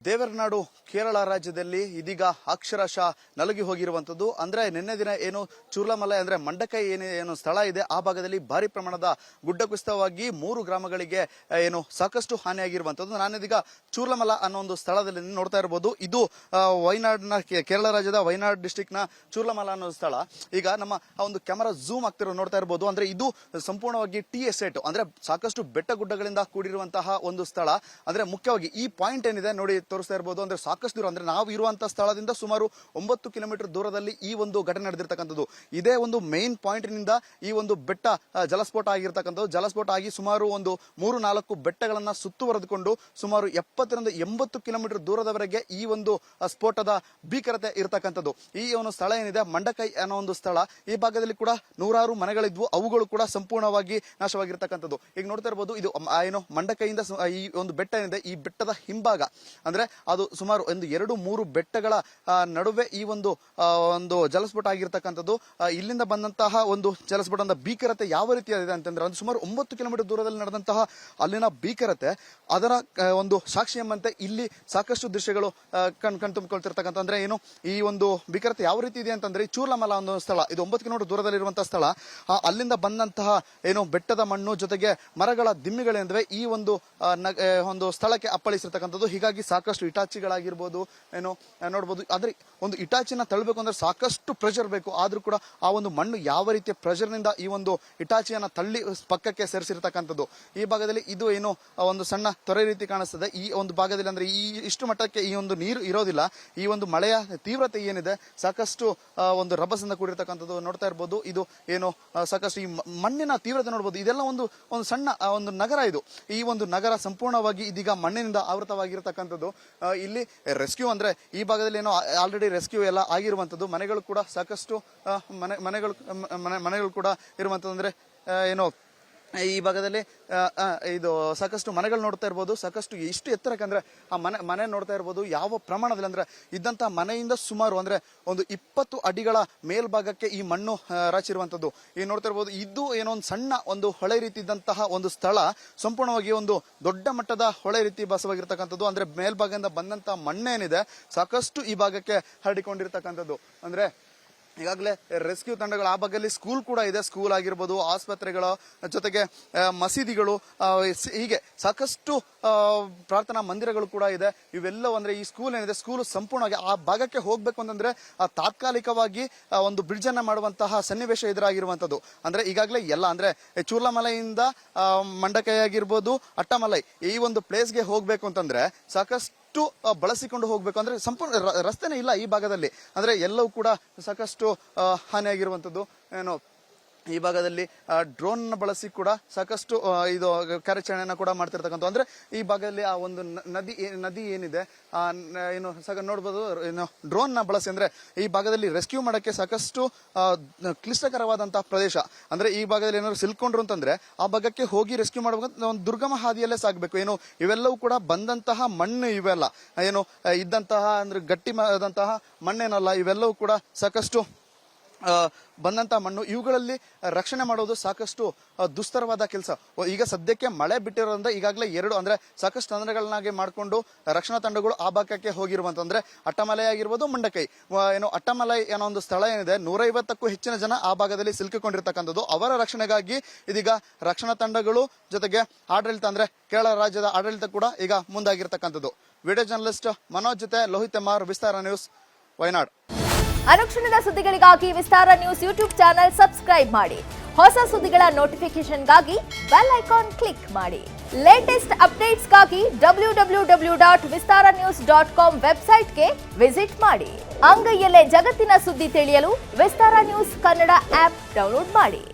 ದೇವರನಾಡು ಕೇರಳ ರಾಜ್ಯದಲ್ಲಿ ಇದೀಗ ಅಕ್ಷರಶಃ ನಲುಗಿ ಹೋಗಿರುವಂತದ್ದು. ಅಂದ್ರೆ ನಿನ್ನೆ ದಿನ ಏನು ಚೂರ್ಲಮಲೈ ಅಂದ್ರೆ ಮಂಡಕೈ ಏನು ಸ್ಥಳ ಇದೆ ಆ ಭಾಗದಲ್ಲಿ ಭಾರಿ ಪ್ರಮಾಣದ ಗುಡ್ಡ ಕುಸಿತವಾಗಿ 3 ಗ್ರಾಮಗಳಿಗೆ ಏನು ಸಾಕಷ್ಟು ಹಾನಿಯಾಗಿರುವಂತದ್ದು. ನಾನಿದೀಗ ಚೂರ್ಲಮಲ ಅನ್ನೋ ಒಂದು ಸ್ಥಳದಲ್ಲಿ ನೋಡ್ತಾ ಇರಬಹುದು. ಇದು ವಯನಾಡಿನ ಕೇರಳ ರಾಜ್ಯದ ವಯನಾಡ್ ಡಿಸ್ಟ್ರಿಕ್ಟ್ ನ ಚೂರ್ಲಮಲ ಅನ್ನೋ ಸ್ಥಳ. ಈಗ ನಮ್ಮ ಒಂದು ಕ್ಯಾಮೆರಾ ಝೂಮ್ ಆಗ್ತಿರೋ ನೋಡ್ತಾ ಇರಬಹುದು. ಅಂದ್ರೆ ಇದು ಸಂಪೂರ್ಣವಾಗಿ ಟಿ ಎಸ್ಟೇಟ್ ಅಂದ್ರೆ ಸಾಕಷ್ಟು ಬೆಟ್ಟ ಗುಡ್ಡಗಳಿಂದ ಕೂಡಿರುವಂತಹ ಒಂದು ಸ್ಥಳ. ಅಂದ್ರೆ ಮುಖ್ಯವಾಗಿ ಈ ಪಾಯಿಂಟ್ ಏನಿದೆ ನೋಡಿ ತೋರಿಸ್ತಾ ಇರಬಹುದು. ಅಂದ್ರೆ ಸಾಕಷ್ಟು ದೂರ ಅಂದ್ರೆ ನಾವು ಇರುವಂತಹ ಸ್ಥಳದಿಂದ ಸುಮಾರು 9 ಕಿಲೋಮೀಟರ್ ದೂರದಲ್ಲಿ ಈ ಒಂದು ಘಟನೆ ನಡೆದಿರ್ತಕ್ಕಂಥದ್ದು. ಇದೇ ಒಂದು ಮೇನ್ ಪಾಯಿಂಟ್ ನಿಂದ ಈ ಒಂದು ಬೆಟ್ಟ ಜಲಸ್ಫೋಟ ಆಗಿರ್ತಕ್ಕಂಥದ್ದು. ಜಲಸ್ಫೋಟ ಆಗಿ ಸುಮಾರು ಒಂದು 3-4 ಬೆಟ್ಟಗಳನ್ನ ಸುತ್ತುವರೆದುಕೊಂಡು ಸುಮಾರು 70ರಿಂದ 80 ಕಿಲೋಮೀಟರ್ ದೂರದವರೆಗೆ ಈ ಒಂದು ಸ್ಫೋಟದ ಭೀಕರತೆ ಇರತಕ್ಕಂಥದ್ದು. ಈ ಒಂದು ಸ್ಥಳ ಏನಿದೆ ಮಂಡಕೈ ಅನ್ನೋ ಒಂದು ಸ್ಥಳ. ಈ ಭಾಗದಲ್ಲಿ ಕೂಡ ನೂರಾರು ಮನೆಗಳಿದ್ವು, ಅವುಗಳು ಕೂಡ ಸಂಪೂರ್ಣವಾಗಿ ನಾಶವಾಗಿರ್ತಕ್ಕಂಥದ್ದು. ಈಗ ನೋಡ್ತಾ ಇರಬಹುದು ಇದು ಏನು ಮಂಡಕೈಯಿಂದ ಈ ಒಂದು ಬೆಟ್ಟ ಏನಿದೆ ಈ ಬೆಟ್ಟದ ಹಿಂಭಾಗ ಅಂದ್ರೆ ಅದು ಸುಮಾರು 2-3 ಬೆಟ್ಟಗಳ ನಡುವೆ ಈ ಒಂದು ಜಲಸ್ಫೋಟ ಆಗಿರ್ತಕ್ಕಂಥದ್ದು. ಇಲ್ಲಿಂದ ಬಂದಂತಹ ಒಂದು ಜಲಸ್ಫೋಟದ ಭೀಕರತೆ ಯಾವ ರೀತಿಯಾಗಿದೆ ಅಂತಂದ್ರೆ ಅದು ಸುಮಾರು 9 ಕಿಲೋಮೀಟರ್ ದೂರದಲ್ಲಿ ನಡೆದಂತಹ ಅಲ್ಲಿನ ಭೀಕರತೆ ಅದರ ಒಂದು ಸಾಕ್ಷಿ ಎಂಬಂತೆ ಇಲ್ಲಿ ಸಾಕಷ್ಟು ದೃಶ್ಯಗಳು ಕಣ್ತುಂಬಿಕೊಳ್ತಿರ್ತಕ್ಕಂಥ. ಅಂದ್ರೆ ಏನು ಈ ಒಂದು ಭೀಕರತೆ ಯಾವ ರೀತಿ ಇದೆ ಅಂತಂದ್ರೆ ಚೂರ್ಲಮಲ ಅನ್ನೋ ಸ್ಥಳ ಇದು 9 ಕಿಲೋಮೀಟರ್ ದೂರದಲ್ಲಿರುವಂತಹ ಸ್ಥಳ. ಅಲ್ಲಿಂದ ಬಂದಂತಹ ಏನು ಬೆಟ್ಟದ ಮಣ್ಣು ಜೊತೆಗೆ ಮರಗಳ ದಿಮ್ಮಿಗಳೇಂದ್ರೆ ಈ ಒಂದು ಸ್ಥಳಕ್ಕೆ ಅಪ್ಪಳಿಸಿರ್ತಕ್ಕಂಥದ್ದು. ಹೀಗಾಗಿ ಸಾಕಷ್ಟು ಇಟಾಚಿಗಳಾಗಿರ್ಬೋದು ಏನು ನೋಡ್ಬೋದು. ಆದ್ರೆ ಒಂದು ಇಟಾಚಿನ ತಳ್ಳಬೇಕು ಅಂದ್ರೆ ಸಾಕಷ್ಟು ಪ್ರೆಷರ್ ಬೇಕು. ಆದ್ರೂ ಕೂಡ ಆ ಒಂದು ಮಣ್ಣು ಯಾವ ರೀತಿಯ ಪ್ರೆಷರ್ ನಿಂದ ಈ ಒಂದು ಇಟಾಚಿಯನ್ನ ತಳ್ಳಿ ಪಕ್ಕಕ್ಕೆ ಸೇರಿಸಿರ್ತಕ್ಕಂಥದ್ದು. ಈ ಭಾಗದಲ್ಲಿ ಇದು ಏನು ಒಂದು ಸಣ್ಣ ತೊರೆ ರೀತಿ ಕಾಣಿಸ್ತದೆ. ಈ ಒಂದು ಭಾಗದಲ್ಲಿ ಅಂದ್ರೆ ಇಷ್ಟು ಮಟ್ಟಕ್ಕೆ ಈ ಒಂದು ನೀರು ಇರೋದಿಲ್ಲ. ಈ ಒಂದು ಮಳೆಯ ತೀವ್ರತೆ ಏನಿದೆ ಸಾಕಷ್ಟು ಒಂದು ರಭಸದಿಂದ ಕೂಡಿರ್ತಕ್ಕಂಥದ್ದು ನೋಡ್ತಾ ಇರ್ಬೋದು. ಇದು ಏನು ಸಾಕಷ್ಟು ಈ ಮಣ್ಣಿನ ತೀವ್ರತೆ ನೋಡ್ಬೋದು. ಇದೆಲ್ಲ ಒಂದು ಸಣ್ಣ ಒಂದು ನಗರ. ಇದು ಈ ಒಂದು ನಗರ ಸಂಪೂರ್ಣವಾಗಿ ಇದೀಗ ಮಣ್ಣಿನಿಂದ ಆವೃತವಾಗಿರತಕ್ಕಂಥದ್ದು. ಇಲ್ಲಿ ರೆಸ್ಕ್ಯೂ ಅಂದ್ರೆ ಈ ಭಾಗದಲ್ಲಿ ಏನೋ ಆಲ್ರೆಡಿ ರೆಸ್ಕ್ಯೂ ಎಲ್ಲ ಆಗಿರುವಂತದ್ದು. ಮನೆಗಳು ಕೂಡ ಸಾಕಷ್ಟು ಮನೆಗಳು ಕೂಡ ಇರುವಂತದ್ದು. ಅಂದ್ರೆ ಏನೋ ಈ ಭಾಗದಲ್ಲಿ ಇದು ಸಾಕಷ್ಟು ಮನೆಗಳು ನೋಡ್ತಾ ಇರ್ಬೋದು. ಸಾಕಷ್ಟು ಎಷ್ಟು ಎತ್ತರಕ್ಕೆ ಅಂದ್ರೆ ಆ ಮನೆ ನೋಡ್ತಾ ಇರ್ಬೋದು ಯಾವ ಪ್ರಮಾಣದಲ್ಲಿ ಅಂದ್ರೆ ಇದ್ದಂತಹ ಮನೆಯಿಂದ ಸುಮಾರು ಅಂದ್ರೆ ಒಂದು 20 ಅಡಿಗಳ ಮೇಲ್ಭಾಗಕ್ಕೆ ಈ ಮಣ್ಣು ರಾಚಿರುವಂತದ್ದು. ಈಗ ನೋಡ್ತಾ ಇರ್ಬೋದು ಇದು ಏನೋ ಒಂದು ಸಣ್ಣ ಒಂದು ಹೊಳೆ ರೀತಿ ಇದ್ದಂತಹ ಒಂದು ಸ್ಥಳ ಸಂಪೂರ್ಣವಾಗಿ ಒಂದು ದೊಡ್ಡ ಮಟ್ಟದ ಹೊಳೆ ರೀತಿ ಭಾಸವಾಗಿರ್ತಕ್ಕಂಥದ್ದು. ಅಂದ್ರೆ ಮೇಲ್ಭಾಗದಿಂದ ಬಂದಂತಹ ಮಣ್ಣೇನಿದೆ ಸಾಕಷ್ಟು ಈ ಭಾಗಕ್ಕೆ ಹರಡಿಕೊಂಡಿರ್ತಕ್ಕಂಥದ್ದು. ಅಂದ್ರೆ ಈಗಾಗಲೇ ರೆಸ್ಕ್ಯೂ ತಂಡಗಳು ಆ ಭಾಗದಲ್ಲಿ ಸ್ಕೂಲ್ ಕೂಡ ಇದೆ. ಸ್ಕೂಲ್ ಆಗಿರ್ಬೋದು, ಆಸ್ಪತ್ರೆಗಳ ಜೊತೆಗೆ ಮಸೀದಿಗಳು, ಹೀಗೆ ಸಾಕಷ್ಟು ಪ್ರಾರ್ಥನಾ ಮಂದಿರಗಳು ಕೂಡ ಇದೆ. ಇವೆಲ್ಲವೂ ಅಂದ್ರೆ ಈ ಸ್ಕೂಲ್ ಏನಿದೆ ಸ್ಕೂಲ್ ಸಂಪೂರ್ಣವಾಗಿ ಆ ಭಾಗಕ್ಕೆ ಹೋಗ್ಬೇಕು ಅಂತಂದ್ರೆ ತಾತ್ಕಾಲಿಕವಾಗಿ ಒಂದು ಬ್ರಿಡ್ಜ್ ಅನ್ನ ಮಾಡುವಂತಹ ಸನ್ನಿವೇಶ ಎದುರಾಗಿರುವಂತದ್ದು. ಅಂದ್ರೆ ಈಗಾಗಲೇ ಎಲ್ಲ ಅಂದ್ರೆ ಚೂರ್ಲಮಲೆಯಿಂದ ಮಂಡಕೈ ಆಗಿರ್ಬೋದು, ಅಟ್ಟಮಲೈ ಈ ಒಂದು ಪ್ಲೇಸ್ಗೆ ಹೋಗ್ಬೇಕು ಅಂತಂದ್ರೆ ಸಾಕಷ್ಟು ಬಳಸಿಕೊಂಡು ಹೋಗ್ಬೇಕು. ಅಂದ್ರೆ ಸಂಪೂರ್ಣ ರಸ್ತೆನೇ ಇಲ್ಲ ಈ ಭಾಗದಲ್ಲಿ. ಅಂದ್ರೆ ಎಲ್ಲವೂ ಕೂಡ ಸಾಕಷ್ಟು ಹಾನಿಯಾಗಿರುವಂತದ್ದು. ಏನು ಈ ಭಾಗದಲ್ಲಿ ಡ್ರೋನ್ ಬಳಸಿ ಕೂಡ ಸಾಕಷ್ಟು ಇದು ಕಾರ್ಯಾಚರಣೆಯನ್ನ ಕೂಡ ಮಾಡ್ತಿರ್ತಕ್ಕಂಥ. ಅಂದ್ರೆ ಈ ಭಾಗದಲ್ಲಿ ಆ ಒಂದು ನದಿ ಏನಿದೆ ಏನು ನೋಡ್ಬೋದು ಏನು ಡ್ರೋನ್ ನ ಬಳಸಿ ಅಂದ್ರೆ ಈ ಭಾಗದಲ್ಲಿ ರೆಸ್ಕ್ಯೂ ಮಾಡಕ್ಕೆ ಸಾಕಷ್ಟು ಕ್ಲಿಷ್ಟಕರವಾದಂತಹ ಪ್ರದೇಶ. ಅಂದ್ರೆ ಈ ಭಾಗದಲ್ಲಿ ಏನಾದ್ರು ಸಿಲ್ಕೊಂಡ್ರು ಅಂತಂದ್ರೆ ಆ ಭಾಗಕ್ಕೆ ಹೋಗಿ ರೆಸ್ಕ್ಯೂ ಮಾಡಬೇಕಂತ ಒಂದು ದುರ್ಗಮ ಹಾದಿಯಲ್ಲೇ ಸಾಗಬೇಕು. ಏನು ಇವೆಲ್ಲವೂ ಕೂಡ ಬಂದಂತಹ ಮಣ್ಣು ಇವೆಲ್ಲ ಏನು ಇದ್ದಂತಹ ಅಂದ್ರೆ ಗಟ್ಟಿಯಾದಂತಹ ಮಣ್ಣೇನಲ್ಲ. ಇವೆಲ್ಲವೂ ಕೂಡ ಸಾಕಷ್ಟು ಬಂದಂತಹ ಮಣ್ಣು. ಇವುಗಳಲ್ಲಿ ರಕ್ಷಣೆ ಮಾಡೋದು ಸಾಕಷ್ಟು ದುಸ್ತರವಾದ ಕೆಲಸ. ಈಗ ಸದ್ಯಕ್ಕೆ ಮಳೆ ಬಿಟ್ಟಿರೋದ್ರಿಂದ ಈಗಾಗಲೇ 2 ಅಂದ್ರೆ ಸಾಕಷ್ಟು ತಂಡಗಳನ್ನಾಗಿ ಮಾಡಿಕೊಂಡು ರಕ್ಷಣಾ ತಂಡಗಳು ಆ ಭಾಗಕ್ಕೆ ಹೋಗಿರುವಂತ. ಅಂದ್ರೆ ಅಟ್ಟಮಲೈ ಆಗಿರ್ಬೋದು, ಮಂಡಕೈ ಏನು ಅಟ್ಟಮಲೈ ಅನ್ನೋ ಒಂದು ಸ್ಥಳ ಏನಿದೆ 150ಕ್ಕೂ ಹೆಚ್ಚಿನ ಜನ ಆ ಭಾಗದಲ್ಲಿ ಸಿಲುಕಿಕೊಂಡಿರ್ತಕ್ಕಂಥದ್ದು. ಅವರ ರಕ್ಷಣೆಗಾಗಿ ಇದೀಗ ರಕ್ಷಣಾ ತಂಡಗಳು ಜೊತೆಗೆ ಆಡಳಿತ ಅಂದ್ರೆ ಕೇರಳ ರಾಜ್ಯದ ಆಡಳಿತ ಕೂಡ ಈಗ ಮುಂದಾಗಿರ್ತಕ್ಕಂಥದ್ದು. ವಿಡಿಯೋ ಜರ್ನಲಿಸ್ಟ್ ಮನೋಜ್ ಜೊತೆ ಲೋಹಿತ್ ಎಮ್ಮಾರ್, ವಿಸ್ತಾರ ನ್ಯೂಸ್, ವಯನಾಡ್. ಅನುಕ್ಷಣದ ಸುದ್ದಿಗಳಿಗಾಗಿ ವಿಸ್ತಾರ ನ್ಯೂಸ್ ಯೂಟ್ಯೂಬ್ ಚಾನೆಲ್ ಸಬ್ಸ್ಕ್ರೈಬ್ ಮಾಡಿ. ಹೊಸ ಸುದ್ದಿಗಳ ನೋಟಿಫಿಕೇಶನ್ಗಾಗಿ ಬೆಲ್ ಐಕಾನ್ ಕ್ಲಿಕ್ ಮಾಡಿ. ಲೇಟೆಸ್ಟ್ ಅಪ್ಡೇಟ್ಸ್ಗಾಗಿ www.vistaranews.com ವೆಬ್ಸೈಟ್ಗೆ ವಿಸಿಟ್ ಮಾಡಿ. ಅಂಗೈಯಲ್ಲೇ ಜಗತ್ತಿನ ಸುದ್ದಿ ತಿಳಿಯಲು ವಿಸ್ತಾರ ನ್ಯೂಸ್ ಕನ್ನಡ ಆಪ್ ಡೌನ್ಲೋಡ್ ಮಾಡಿ.